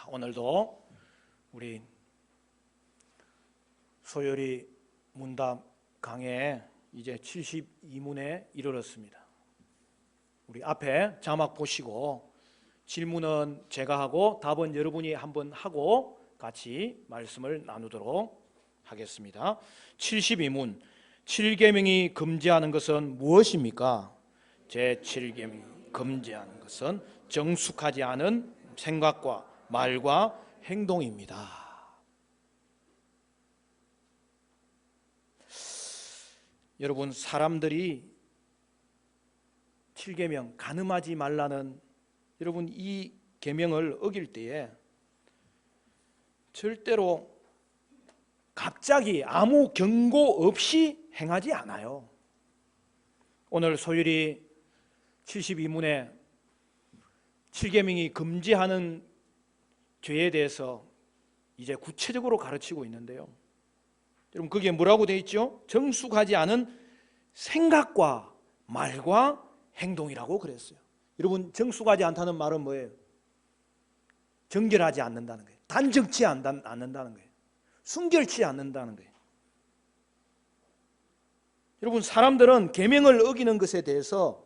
오늘도 우리 소요리 문답 강해 이제 72문에 이르렀습니다. 우리 앞에 자막 보시고 질문은 제가 하고 답은 여러분이 한번 하고 같이 말씀을 나누도록 하겠습니다. 72문, 7계명이 금지하는 것은 무엇입니까? 제 7계명이 금지하는 것은 정숙하지 않은 생각과 말과 행동입니다. 여러분, 사람들이 7계명 간음하지 말라는 여러분 이 계명을 어길 때에 절대로 갑자기 아무 경고 없이 행하지 않아요. 오늘 소율이 72문에 7계명이 금지하는 죄에 대해서 이제 구체적으로 가르치고 있는데요. 여러분 그게 뭐라고 되어 있죠? 정숙하지 않은 생각과 말과 행동이라고 그랬어요. 여러분 정숙하지 않다는 말은 뭐예요? 정결하지 않는다는 거예요. 단정치 않는다는 거예요. 순결치 않는다는 거예요. 여러분 사람들은 계명을 어기는 것에 대해서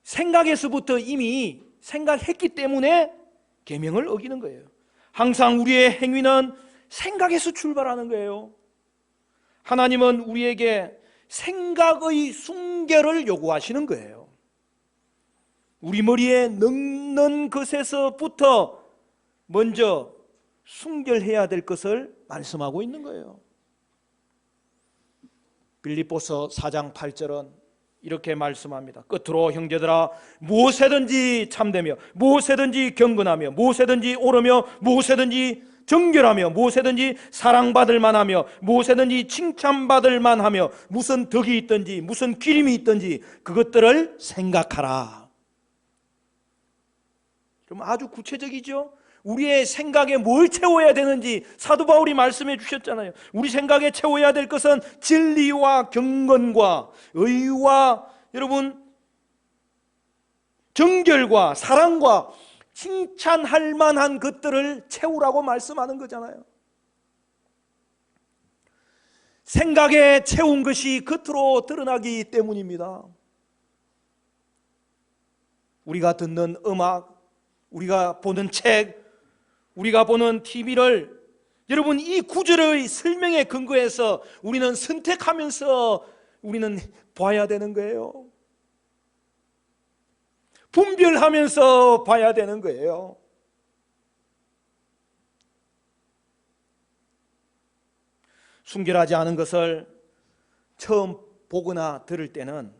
생각에서부터 이미 생각했기 때문에 계명을 어기는 거예요. 항상 우리의 행위는 생각에서 출발하는 거예요. 하나님은 우리에게 생각의 순결을 요구하시는 거예요. 우리 머리에 넣는 것에서부터 먼저 순결해야 될 것을 말씀하고 있는 거예요. 빌립보서 4장 8절은 이렇게 말씀합니다. 끝으로 형제들아 무엇에든지 참되며 무엇에든지 경건하며 무엇에든지 옳으며 무엇에든지 정결하며 무엇에든지 사랑받을 만하며 무엇에든지 칭찬받을 만하며 무슨 덕이 있든지 무슨 기림이 있든지 그것들을 생각하라. 그럼 아주 구체적이죠? 우리의 생각에 뭘 채워야 되는지 사도 바울이 말씀해 주셨잖아요. 우리 생각에 채워야 될 것은 진리와 경건과 의와 여러분 정결과 사랑과 칭찬할 만한 것들을 채우라고 말씀하는 거잖아요. 생각에 채운 것이 겉으로 드러나기 때문입니다. 우리가 듣는 음악, 우리가 보는 책, 우리가 보는 TV를 여러분 이 구절의 설명에 근거해서 우리는 선택하면서 우리는 봐야 되는 거예요. 분별하면서 봐야 되는 거예요. 순결하지 않은 것을 처음 보거나 들을 때는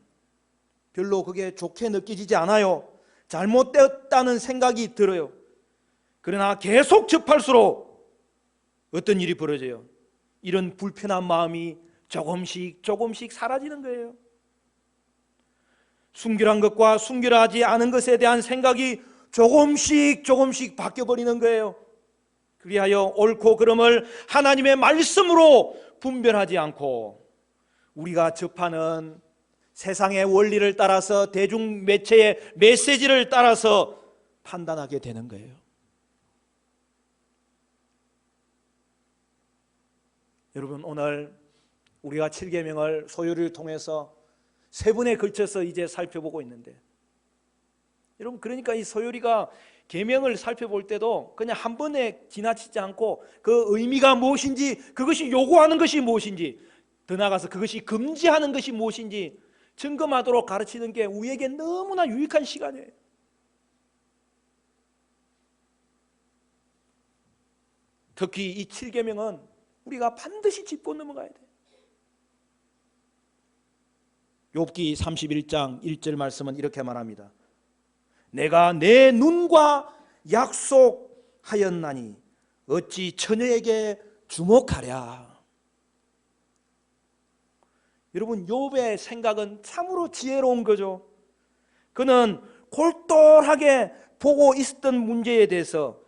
별로 그게 좋게 느껴지지 않아요. 잘못되었다는 생각이 들어요. 그러나 계속 접할수록 어떤 일이 벌어져요? 이런 불편한 마음이 조금씩 사라지는 거예요. 순결한 것과 순결하지 않은 것에 대한 생각이 조금씩 바뀌어버리는 거예요. 그리하여 옳고 그름을 하나님의 말씀으로 분별하지 않고 우리가 접하는 세상의 원리를 따라서 대중 매체의 메시지를 따라서 판단하게 되는 거예요. 여러분 오늘 우리가 7계명을 소요리를 통해서 3번에 걸쳐서 이제 살펴보고 있는데 여러분 그러니까 이 소요리가 계명을 살펴볼 때도 그냥 한 번에 지나치지 않고 그 의미가 무엇인지 그것이 요구하는 것이 무엇인지 더 나아가서 그것이 금지하는 것이 무엇인지 점검하도록 가르치는 게 우리에게 너무나 유익한 시간이에요. 특히 이 7계명은 우리가 반드시 짚고 넘어가야 돼요. 욥기 31장 1절 말씀은 이렇게 말합니다. 내가 내 눈과 약속하였나니 어찌 처녀에게 주목하랴. 여러분 욥의 생각은 참으로 지혜로운 거죠. 그는 골똘하게 보고 있었던 문제에 대해서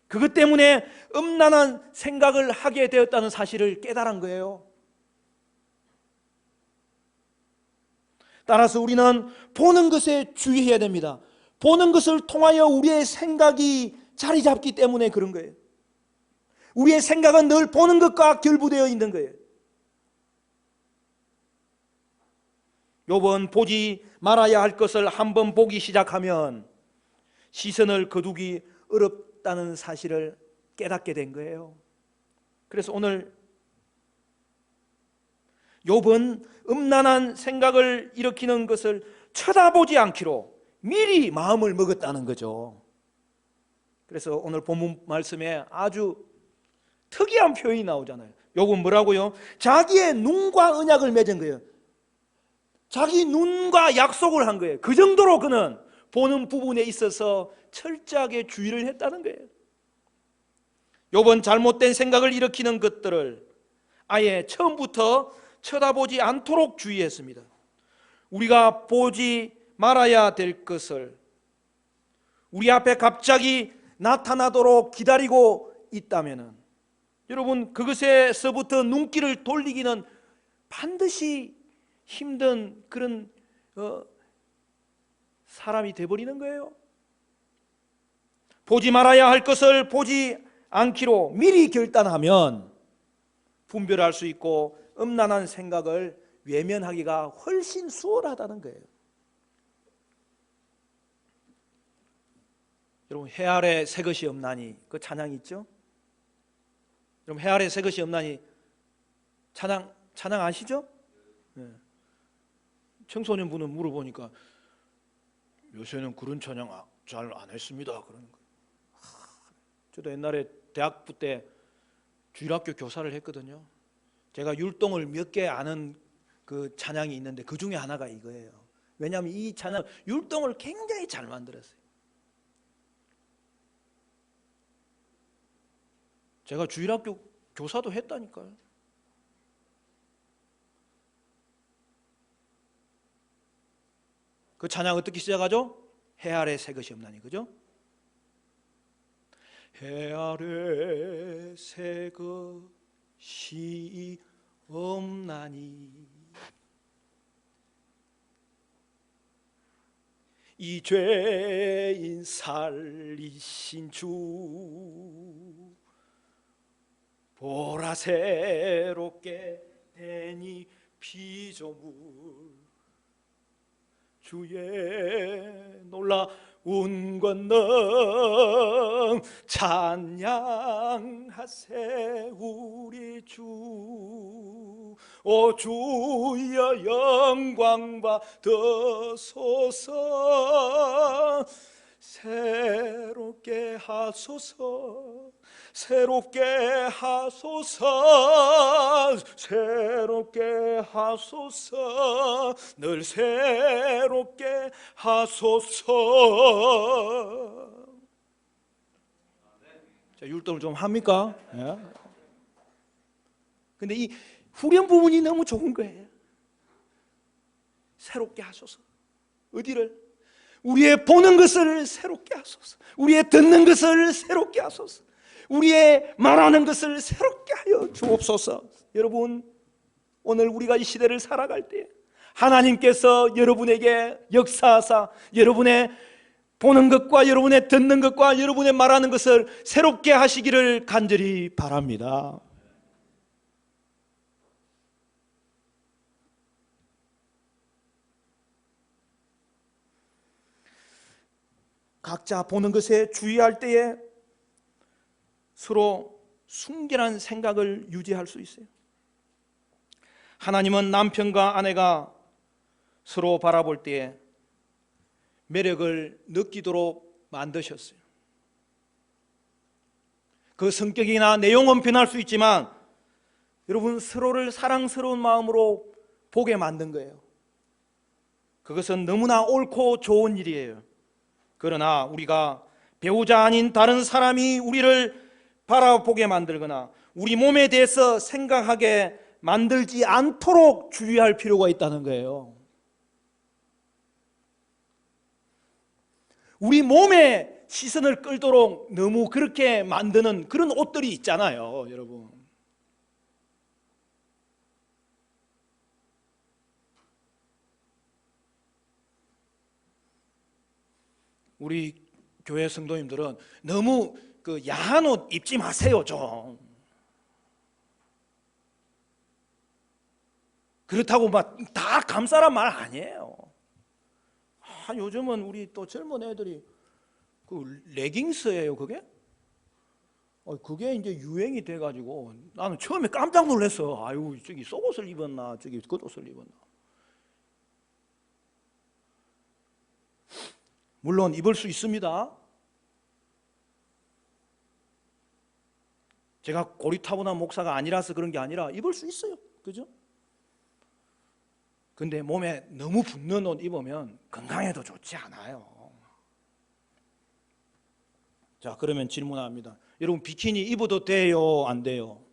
그것 때문에 음란한 생각을 하게 되었다는 사실을 깨달은 거예요. 따라서 우리는 보는 것에 주의해야 됩니다. 보는 것을 통하여 우리의 생각이 자리 잡기 때문에 그런 거예요. 우리의 생각은 늘 보는 것과 결부되어 있는 거예요. 욥은 보지 말아야 할 것을 한번 보기 시작하면 시선을 거두기 어렵다는 사실을 깨닫게 된 거예요. 그래서 오늘 욥은 음란한 생각을 일으키는 것을 쳐다보지 않기로 미리 마음을 먹었다는 거죠. 그래서 오늘 본문 말씀에 아주 특이한 표현이 나오잖아요. 욥은 뭐라고요? 자기의 눈과 언약을 맺은 거예요. 자기 눈과 약속을 한 거예요. 그 정도로 그는 보는 부분에 있어서 철저하게 주의를 했다는 거예요. 욥은 잘못된 생각을 일으키는 것들을 아예 처음부터 쳐다보지 않도록 주의했습니다. 우리가 보지 말아야 될 것을 우리 앞에 갑자기 나타나도록 기다리고 있다면 여러분 그것에서부터 눈길을 돌리기는 반드시 힘든 그런 사람이 되어버리는 거예요. 보지 말아야 할 것을 보지 않기로 미리 결단하면 분별할 수 있고 음란한 생각을 외면하기가 훨씬 수월하다는 거예요. 여러분 해 아래 새 것이 없나니 그 찬양 있죠? 여러분 해 아래 새 것이 없나니 찬양 아시죠? 네. 청소년분은 물어보니까 요새는 그런 찬양 잘 안 했습니다 그러는 거예요. 저도 옛날에 대학부 때 주일학교 교사를 했거든요. 제가 율동을 몇 개 아는 그 찬양이 있는데 그 중에 하나가 이거예요. 왜냐하면 이 찬양 율동을 굉장히 잘 만들었어요. 제가 주일학교 교사도 했다니까요. 그 찬양 어떻게 시작하죠? 해 아래 새 것이 없나니, 그죠? 해 아래 새 것이 없나니 이 죄인 살리신 주 보라 새롭게 되니 피조물 주의 놀라운 권능 찬양하세 우리 주. 오 주여 영광 받으소서. 새롭게 하소서. 새롭게 하소서. 새롭게 하소서. 늘 새롭게 하소서. 자, 율동을 좀 합니까? 예? 근데 이 후렴 부분이 너무 좋은 거예요. 새롭게 하소서. 어디를? 우리의 보는 것을 새롭게 하소서. 우리의 듣는 것을 새롭게 하소서. 우리의 말하는 것을 새롭게 하여 주옵소서. 여러분 오늘 우리가 이 시대를 살아갈 때 하나님께서 여러분에게 역사하사 여러분의 보는 것과 여러분의 듣는 것과 여러분의 말하는 것을 새롭게 하시기를 간절히 바랍니다. 각자 보는 것에 주의할 때에 서로 순결한 생각을 유지할 수 있어요. 하나님은 남편과 아내가 서로 바라볼 때에 매력을 느끼도록 만드셨어요. 그 성격이나 내용은 변할 수 있지만 여러분 서로를 사랑스러운 마음으로 보게 만든 거예요. 그것은 너무나 옳고 좋은 일이에요. 그러나 우리가 배우자 아닌 다른 사람이 우리를 바라보게 만들거나 우리 몸에 대해서 생각하게 만들지 않도록 주의할 필요가 있다는 거예요. 우리 몸에 시선을 끌도록 너무 그렇게 만드는 그런 옷들이 있잖아요, 여러분. 우리 교회 성도님들은 너무 그 야한 옷 입지 마세요 좀. 그렇다고 막 다 감싸란 말 아니에요. 요즘은 우리 또 젊은 애들이 그 레깅스예요 그게? 그게 이제 유행이 돼가지고 나는 처음에 깜짝 놀랐어. 아유 저기 속옷을 입었나 저기 겉옷을 입었나. 물론 입을 수 있습니다. 제가 고리타분한 목사가 아니라서 그런 게 아니라 입을 수 있어요. 그죠? 근데 몸에 너무 붙는 옷 입으면 건강에도 좋지 않아요. 자, 그러면 질문합니다. 여러분 비키니 입어도 돼요? 안 돼요?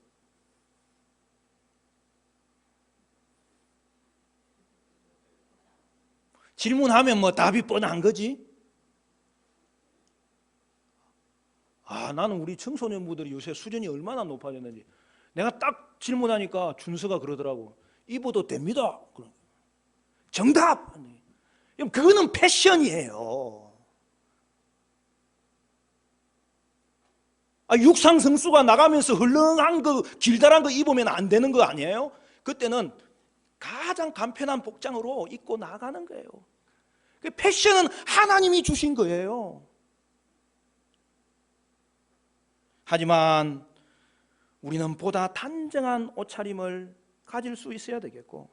질문하면 뭐 답이 뻔한 거지? 나는 우리 청소년부들이 요새 수준이 얼마나 높아졌는지. 내가 딱 질문하니까 준서가 그러더라고. 입어도 됩니다. 정답! 그거는 패션이에요. 육상 선수가 나가면서 헐렁한 거 길다란 거 입으면 안 되는 거 아니에요? 그때는 가장 간편한 복장으로 입고 나가는 거예요. 패션은 하나님이 주신 거예요. 하지만 우리는 보다 단정한 옷차림을 가질 수 있어야 되겠고,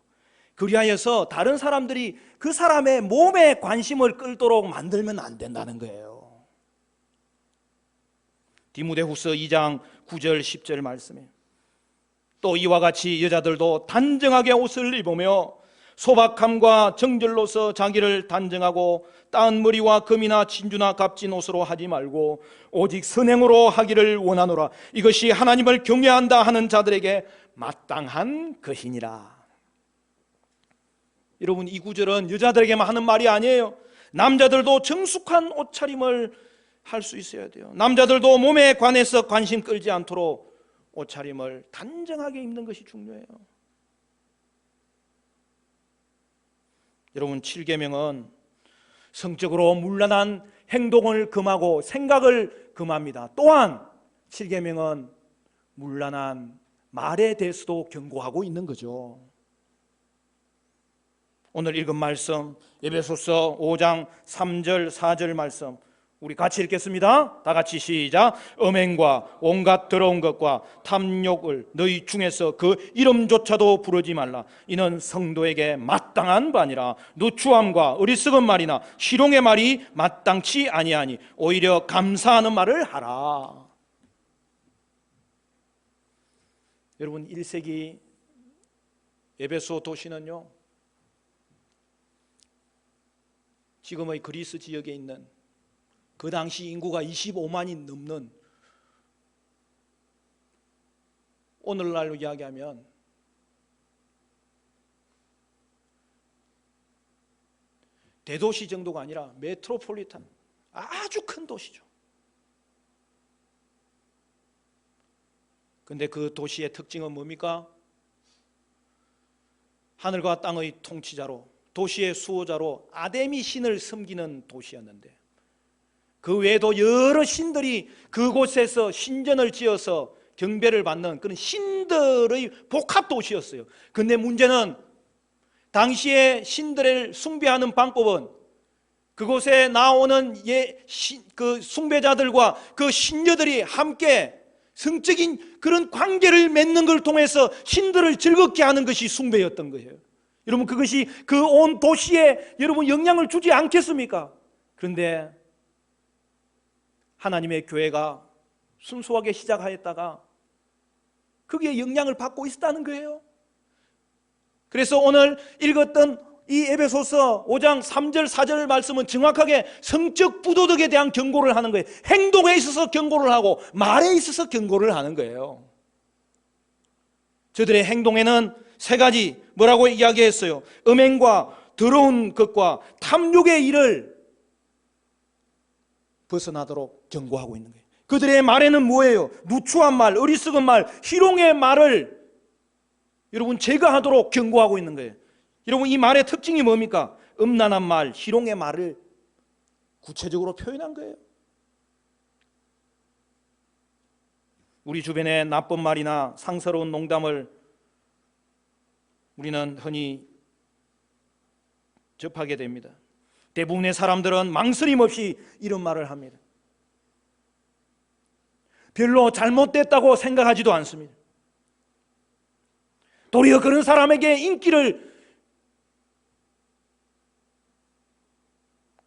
그리하여서 다른 사람들이 그 사람의 몸에 관심을 끌도록 만들면 안 된다는 거예요. 디모데후서 2장 9절 10절 말씀에 또 이와 같이 여자들도 단정하게 옷을 입으며 소박함과 정절로서 자기를 단정하고 따은 머리와 금이나 진주나 값진 옷으로 하지 말고 오직 선행으로 하기를 원하노라. 이것이 하나님을 경외한다 하는 자들에게 마땅한 것이니라. 여러분, 이 구절은 여자들에게만 하는 말이 아니에요. 남자들도 정숙한 옷차림을 할 수 있어야 돼요. 남자들도 몸에 관해서 관심 끌지 않도록 옷차림을 단정하게 입는 것이 중요해요. 여러분, 7계명은 성적으로 문란한 행동을 금하고 생각을 금합니다. 또한 7계명은 문란한 말에 대해서도 경고하고 있는 거죠. 오늘 읽은 말씀 에베소서 5장 3절 4절 말씀 우리 같이 읽겠습니다. 다 같이 시작. 음행과 온갖 더러운 것과 탐욕을 너희 중에서 그 이름조차도 부르지 말라. 이는 성도에게 마땅한 바니라. 누추함과 어리석은 말이나 희롱의 말이 마땅치 아니하니 오히려 감사하는 말을 하라. 여러분, 1세기 에베소 도시는요, 지금의 그리스 지역에 있는 그 당시 인구가 25만이 넘는, 오늘날로 이야기하면 대도시 정도가 아니라 메트로폴리탄, 아주 큰 도시죠. 근데 그 도시의 특징은 뭡니까? 하늘과 땅의 통치자로, 도시의 수호자로 아데미 신을 섬기는 도시였는데, 그 외에도 여러 신들이 그곳에서 신전을 지어서 경배를 받는 그런 신들의 복합 도시였어요. 근데 문제는 당시에 신들을 숭배하는 방법은 그곳에 나오는 그 숭배자들과 그 신녀들이 함께 성적인 그런 관계를 맺는 걸 통해서 신들을 즐겁게 하는 것이 숭배였던 거예요. 여러분, 그것이 그 온 도시에 여러분 영향을 주지 않겠습니까? 그런데 하나님의 교회가 순수하게 시작하였다가 거기에 영향을 받고 있었다는 거예요. 그래서 오늘 읽었던 이 에베소서 5장 3절 4절 말씀은 정확하게 성적 부도덕에 대한 경고를 하는 거예요. 행동에 있어서 경고를 하고 말에 있어서 경고를 하는 거예요. 저들의 행동에는 세 가지 뭐라고 이야기했어요? 음행과 더러운 것과 탐욕의 일을 벗어나도록 경고하고 있는 거예요. 그들의 말에는 뭐예요? 누추한 말, 어리석은 말, 희롱의 말을 여러분 제거하도록 경고하고 있는 거예요. 여러분, 이 말의 특징이 뭡니까? 음란한 말, 희롱의 말을 구체적으로 표현한 거예요. 우리 주변의 나쁜 말이나 상스러운 농담을 우리는 흔히 접하게 됩니다. 대부분의 사람들은 망설임 없이 이런 말을 합니다. 별로 잘못됐다고 생각하지도 않습니다. 도리어 그런 사람에게 인기를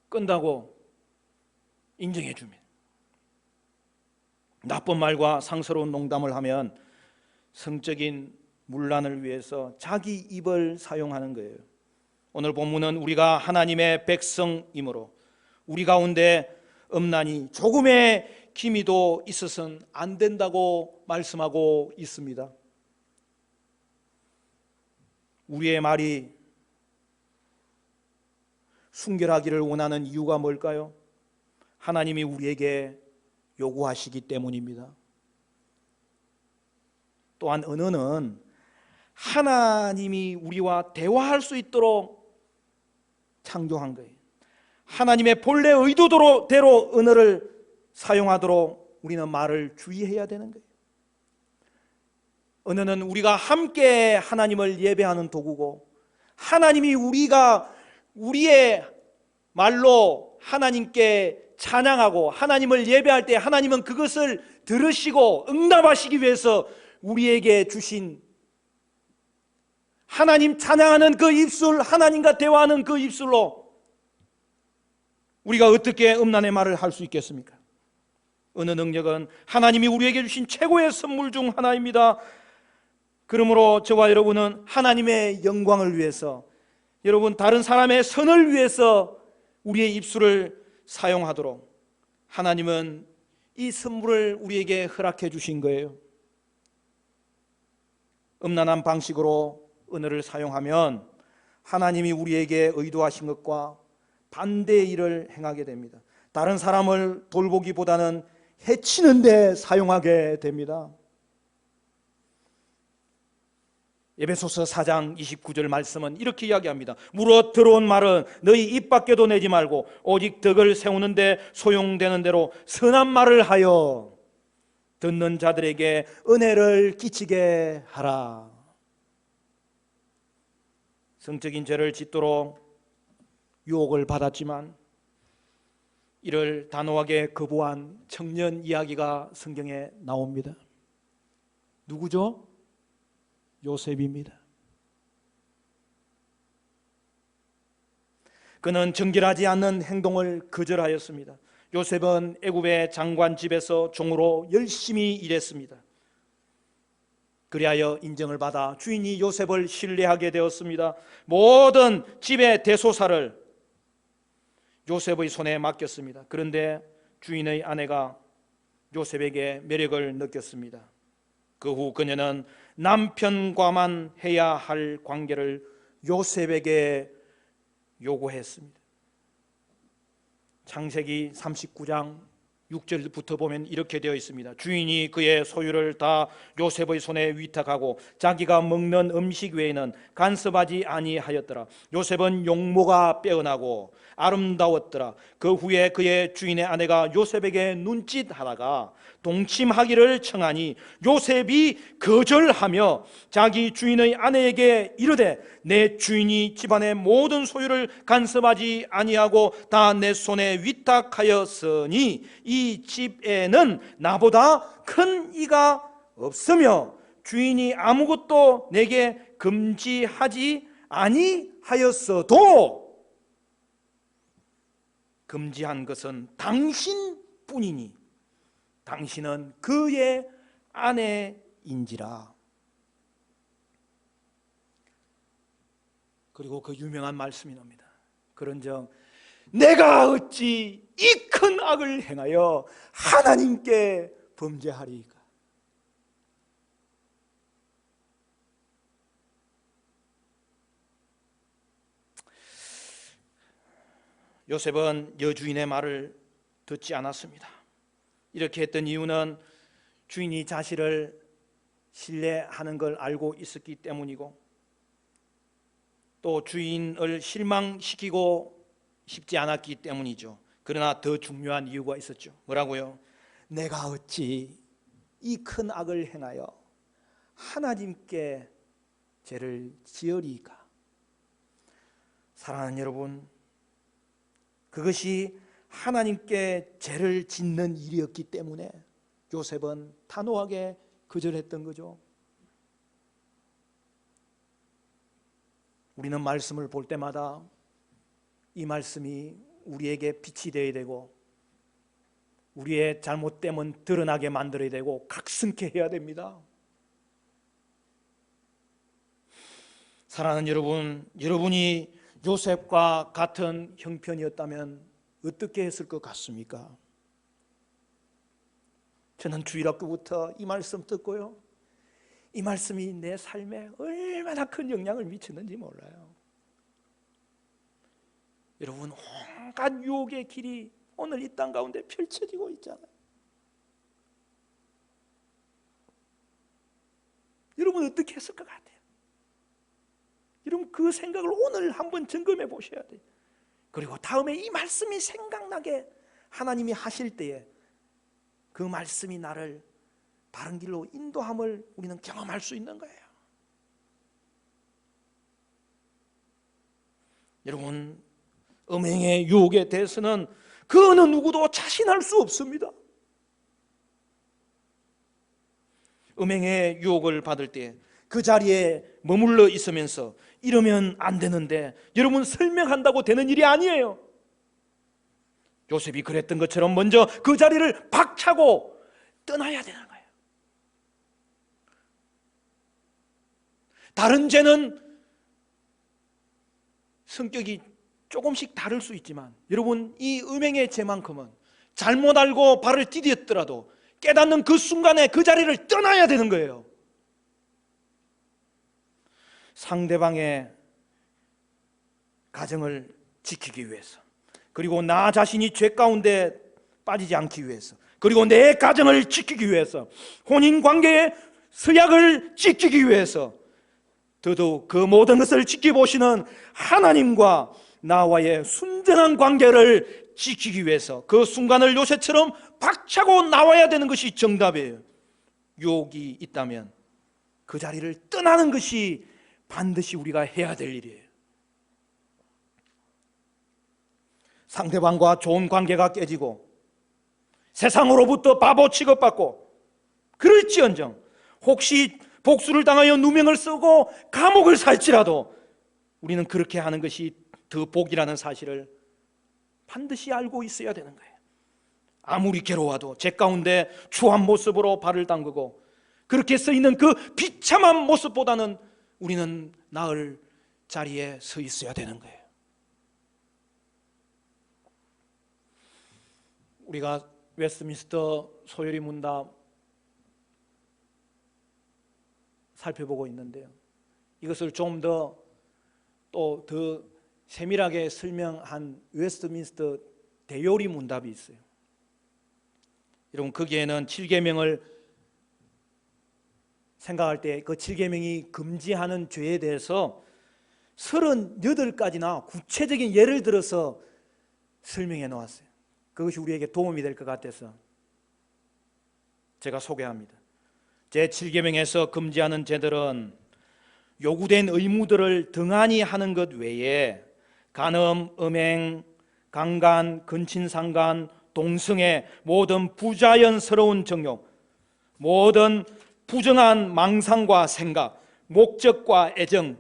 끈다고 인정해 줍니다. 나쁜 말과 상스러운 농담을 하면 성적인 문란을 위해서 자기 입을 사용하는 거예요. 오늘 본문은 우리가 하나님의 백성이므로 우리 가운데 음란이 조금의 기미도 있어서는 안 된다고 말씀하고 있습니다. 우리의 말이 순결하기를 원하는 이유가 뭘까요? 하나님이 우리에게 요구하시기 때문입니다. 또한 언어는 하나님이 우리와 대화할 수 있도록 창조한 거예요. 하나님의 본래 의도대로 언어를 사용하도록 우리는 말을 주의해야 되는 거예요. 언어는 우리가 함께 하나님을 예배하는 도구고, 하나님이 우리의 말로 하나님께 찬양하고 하나님을 예배할 때 하나님은 그것을 들으시고 응답하시기 위해서 우리에게 주신 하나님 찬양하는 그 입술, 하나님과 대화하는 그 입술로 우리가 어떻게 음란의 말을 할 수 있겠습니까? 언어 능력은 하나님이 우리에게 주신 최고의 선물 중 하나입니다. 그러므로 저와 여러분은 하나님의 영광을 위해서, 여러분 다른 사람의 선을 위해서 우리의 입술을 사용하도록 하나님은 이 선물을 우리에게 허락해 주신 거예요. 음란한 방식으로 언어를 사용하면 하나님이 우리에게 의도하신 것과 반대의 일을 행하게 됩니다. 다른 사람을 돌보기보다는 해치는 데 사용하게 됩니다. 에베소서 4장 29절 말씀은 이렇게 이야기합니다. 물어 들어온 말은 너희 입 밖에도 내지 말고 오직 덕을 세우는 데 소용되는 대로 선한 말을 하여 듣는 자들에게 은혜를 끼치게 하라. 성적인 죄를 짓도록 유혹을 받았지만 이를 단호하게 거부한 청년 이야기가 성경에 나옵니다. 누구죠? 요셉입니다. 그는 정결하지 않는 행동을 거절하였습니다. 요셉은 애굽의 장관 집에서 종으로 열심히 일했습니다. 그리하여 인정을 받아 주인이 요셉을 신뢰하게 되었습니다. 모든 집의 대소사를 요셉의 손에 맡겼습니다. 그런데 주인의 아내가 요셉에게 매력을 느꼈습니다. 그 후 그녀는 남편과만 해야 할 관계를 요셉에게 요구했습니다. 창세기 39장 6절부터 보면 이렇게 되어 있습니다. 주인이 그의 소유를 다 요셉의 손에 위탁하고 자기가 먹는 음식 외에는 간섭하지 아니하였더라. 요셉은 용모가 빼어나고 아름다웠더라. 그 후에 그의 주인의 아내가 요셉에게 눈짓하다가 동침하기를 청하니 요셉이 거절하며 자기 주인의 아내에게 이르되 내 주인이 집안의 모든 소유를 간섭하지 아니하고 다 내 손에 위탁하였으니 이 집에는 나보다 큰 이가 없으며 주인이 아무것도 내게 금지하지 아니하였어도 금지한 것은 당신뿐이니 당신은 그의 아내인지라. 그리고 그 유명한 말씀이 나옵니다. 그런즉 내가 어찌 이 큰 악을 행하여 하나님께 범죄하리이까. 요셉은 여주인의 말을 듣지 않았습니다. 이렇게 했던 이유는 주인이 자신을 신뢰하는 걸 알고 있었기 때문이고 또 주인을 실망시키고 싶지 않았기 때문이죠. 그러나 더 중요한 이유가 있었죠. 뭐라고요? 내가 어찌 이 큰 악을 행하여 하나님께 죄를 지으리까? 사랑하는 여러분, 그것이 하나님께 죄를 짓는 일이었기 때문에 요셉은 단호하게 거절했던 거죠. 우리는 말씀을 볼 때마다 이 말씀이 우리에게 빛이 되어야 되고 우리의 잘못됨은 드러나게 만들어야 되고 각성케 해야 됩니다. 사랑하는 여러분, 여러분이 요셉과 같은 형편이었다면 어떻게 했을 것 같습니까? 저는 주일학교부터 이 말씀 듣고요, 이 말씀이 내 삶에 얼마나 큰 영향을 미치는지 몰라요. 여러분, 온갖 유혹의 길이 오늘 이 땅 가운데 펼쳐지고 있잖아요. 여러분 어떻게 했을 것 같아요? 여러분 그 생각을 오늘 한번 점검해 보셔야 돼요. 그리고 다음에 이 말씀이 생각나게 하나님이 하실 때에 그 말씀이 나를 바른 길로 인도함을 우리는 경험할 수 있는 거예요. 여러분, 음행의 유혹에 대해서는 그 어느 누구도 자신할 수 없습니다. 음행의 유혹을 받을 때 그 자리에 머물러 있으면서 이러면 안 되는데, 여러분 설명한다고 되는 일이 아니에요. 요셉이 그랬던 것처럼 먼저 그 자리를 박차고 떠나야 되는 거예요. 다른 죄는 성격이 조금씩 다를 수 있지만 여러분, 이 음행의 죄만큼은 잘못 알고 발을 디뎠더라도 깨닫는 그 순간에 그 자리를 떠나야 되는 거예요. 상대방의 가정을 지키기 위해서, 그리고 나 자신이 죄 가운데 빠지지 않기 위해서, 그리고 내 가정을 지키기 위해서, 혼인관계의 서약을 지키기 위해서, 더더욱 그 모든 것을 지켜보시는 하나님과 나와의 순전한 관계를 지키기 위해서 그 순간을 요셉처럼 박차고 나와야 되는 것이 정답이에요. 유혹이 있다면 그 자리를 떠나는 것이 반드시 우리가 해야 될 일이에요. 상대방과 좋은 관계가 깨지고 세상으로부터 바보 취급받고 그럴지언정 혹시 복수를 당하여 누명을 쓰고 감옥을 살지라도 우리는 그렇게 하는 것이 더 복이라는 사실을 반드시 알고 있어야 되는 거예요. 아무리 괴로워도 죄 가운데 추한 모습으로 발을 담그고 그렇게 서 있는 그 비참한 모습보다는 우리는 나을 자리에 서 있어야 되는 거예요. 우리가 웨스트민스터 소요리 문답 살펴보고 있는데요, 이것을 좀 더 세밀하게 설명한 웨스트민스터 대요리 문답이 있어요. 여러분, 거기에는 7계명을 생각할 때 그 7계명이 금지하는 죄에 대해서 38가지나 구체적인 예를 들어서 설명해 놓았어요. 그것이 우리에게 도움이 될 것 같아서 제가 소개합니다. 제7계명에서 금지하는 죄들은 요구된 의무들을 등한히 하는 것 외에 간음, 음행, 강간, 근친상간, 동성애, 모든 부자연스러운 정욕, 모든 부정한 망상과 생각, 목적과 애정,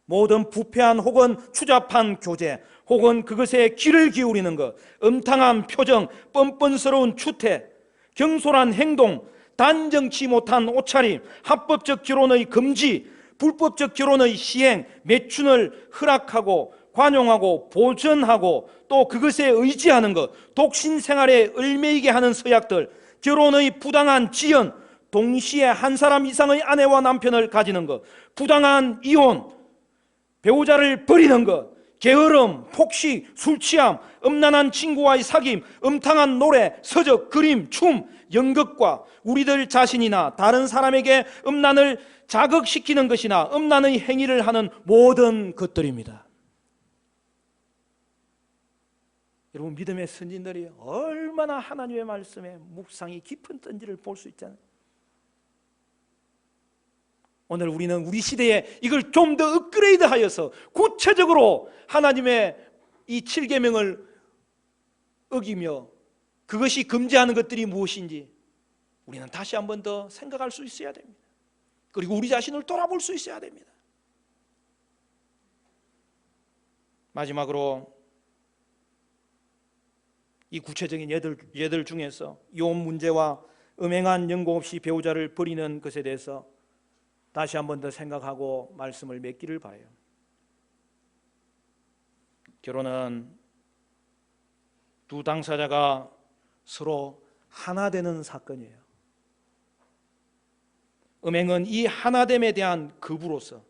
모든 부패한 혹은 추잡한 교제, 혹은 그것에 귀를 기울이는 것, 음탕한 표정, 뻔뻔스러운 추태, 경솔한 행동, 단정치 못한 옷차림, 합법적 결혼의 금지, 불법적 결혼의 시행, 매춘을 허락하고 관용하고 보전하고 또 그것에 의지하는 것, 독신 생활에 얽매이게 하는 서약들, 결혼의 부당한 지연, 동시에 한 사람 이상의 아내와 남편을 가지는 것, 부당한 이혼, 배우자를 버리는 것, 게으름, 폭식, 술취함, 음란한 친구와의 사귐, 음탕한 노래, 서적, 그림, 춤, 연극과 우리들 자신이나 다른 사람에게 음란을 자극시키는 것이나 음란의 행위를 하는 모든 것들입니다. 여러분, 믿음의 선진들이 얼마나 하나님의 말씀에 묵상이 깊은 던지를 볼 수 있잖아요. 오늘 우리는 우리 시대에 이걸 좀 더 업그레이드하여서 구체적으로 하나님의 이 7계명을 어기며 그것이 금지하는 것들이 무엇인지 우리는 다시 한 번 더 생각할 수 있어야 됩니다. 그리고 우리 자신을 돌아볼 수 있어야 됩니다. 마지막으로 이 구체적인 예들 중에서 이혼 문제와 음행한 연고 없이 배우자를 버리는 것에 대해서 다시 한 번 더 생각하고 말씀을 맺기를 바라요. 결혼은 두 당사자가 서로 하나 되는 사건이에요. 음행은 이 하나됨에 대한 거부로서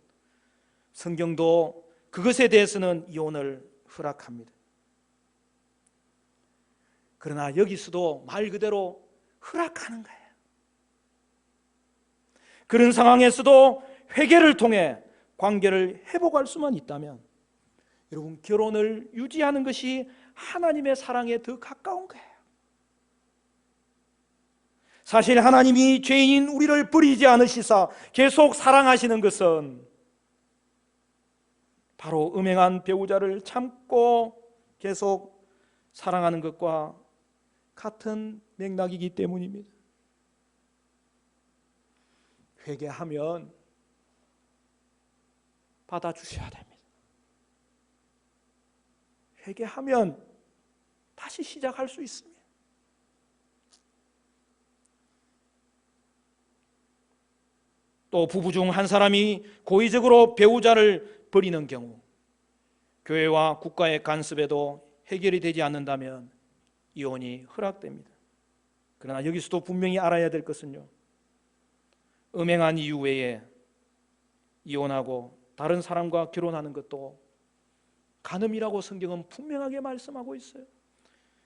성경도 그것에 대해서는 이혼을 허락합니다. 그러나 여기서도 말 그대로 허락하는 거예요. 그런 상황에서도 회개를 통해 관계를 회복할 수만 있다면 여러분, 결혼을 유지하는 것이 하나님의 사랑에 더 가까운 거예요. 사실 하나님이 죄인인 우리를 버리지 않으시사 계속 사랑하시는 것은 바로 음행한 배우자를 참고 계속 사랑하는 것과 같은 맥락이기 때문입니다. 회개하면 받아주셔야 됩니다. 회개하면 다시 시작할 수 있습니다. 또 부부 중 한 사람이 고의적으로 배우자를 버리는 경우 교회와 국가의 간섭에도 해결이 되지 않는다면 이혼이 허락됩니다. 그러나 여기서도 분명히 알아야 될 것은요, 음행한 이유 외에 이혼하고 다른 사람과 결혼하는 것도 간음이라고 성경은 분명하게 말씀하고 있어요.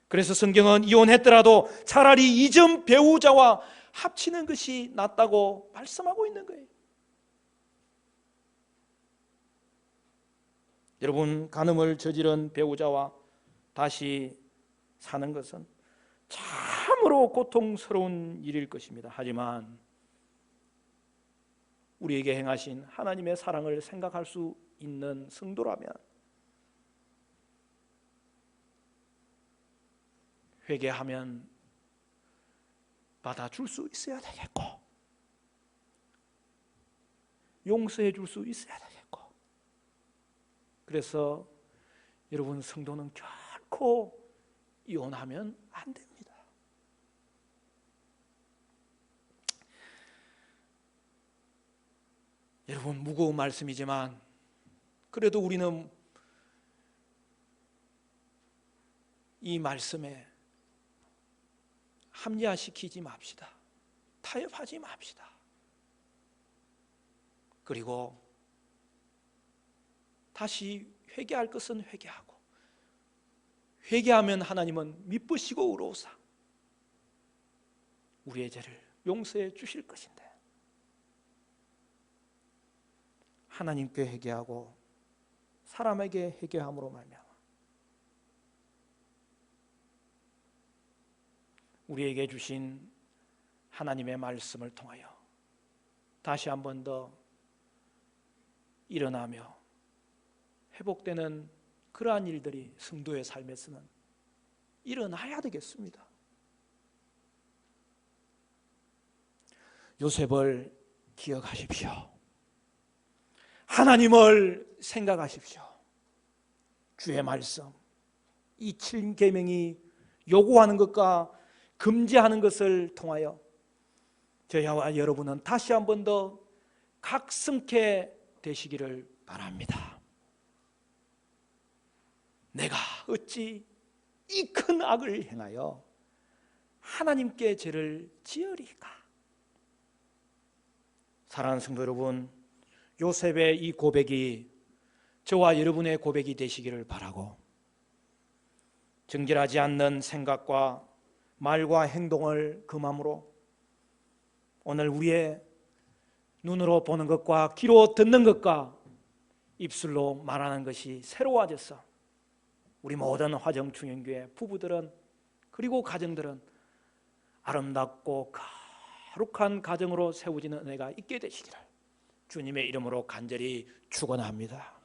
그래서 성경은 이혼했더라도 차라리 이전 배우자와 합치는 것이 낫다고 말씀하고 있는 거예요. 여러분, 간음을 저지른 배우자와 다시 사는 것은 참으로 고통스러운 일일 것입니다. 하지만 우리에게 행하신 하나님의 사랑을 생각할 수 있는 성도라면 회개하면 받아줄 수 있어야 되겠고 용서해 줄 수 있어야 되겠고, 그래서 여러분, 성도는 결코 이혼하면 안 됩니다. 여러분, 무거운 말씀이지만 그래도 우리는 이 말씀에 합리화시키지 맙시다. 타협하지 맙시다. 그리고 다시 회개할 것은 회개하고, 회개하면 하나님은 미쁘시고 의로우사 우리의 죄를 용서해 주실 것인데, 하나님께 회개하고 사람에게 회개함으로 말미암아 우리에게 주신 하나님의 말씀을 통하여 다시 한 번 더 일어나며 회복되는 그러한 일들이 성도의 삶에서는 일어나야 되겠습니다. 요셉을 기억하십시오. 하나님을 생각하십시오. 주의 말씀, 이 7계명이 요구하는 것과 금지하는 것을 통하여 저희와 여러분은 다시 한 번 더 각성케 되시기를 바랍니다. 내가 어찌 이 큰 악을 행하여 하나님께 죄를 지으리까? 사랑하는 성도 여러분, 요셉의 이 고백이 저와 여러분의 고백이 되시기를 바라고, 정결하지 않는 생각과 말과 행동을 금함으로 오늘 우리의 눈으로 보는 것과 귀로 듣는 것과 입술로 말하는 것이 새로워져서 우리 모든 화정충현교회 부부들은 그리고 가정들은 아름답고 거룩한 가정으로 세워지는 은혜가 있게 되시기를 주님의 이름으로 간절히 축원합니다.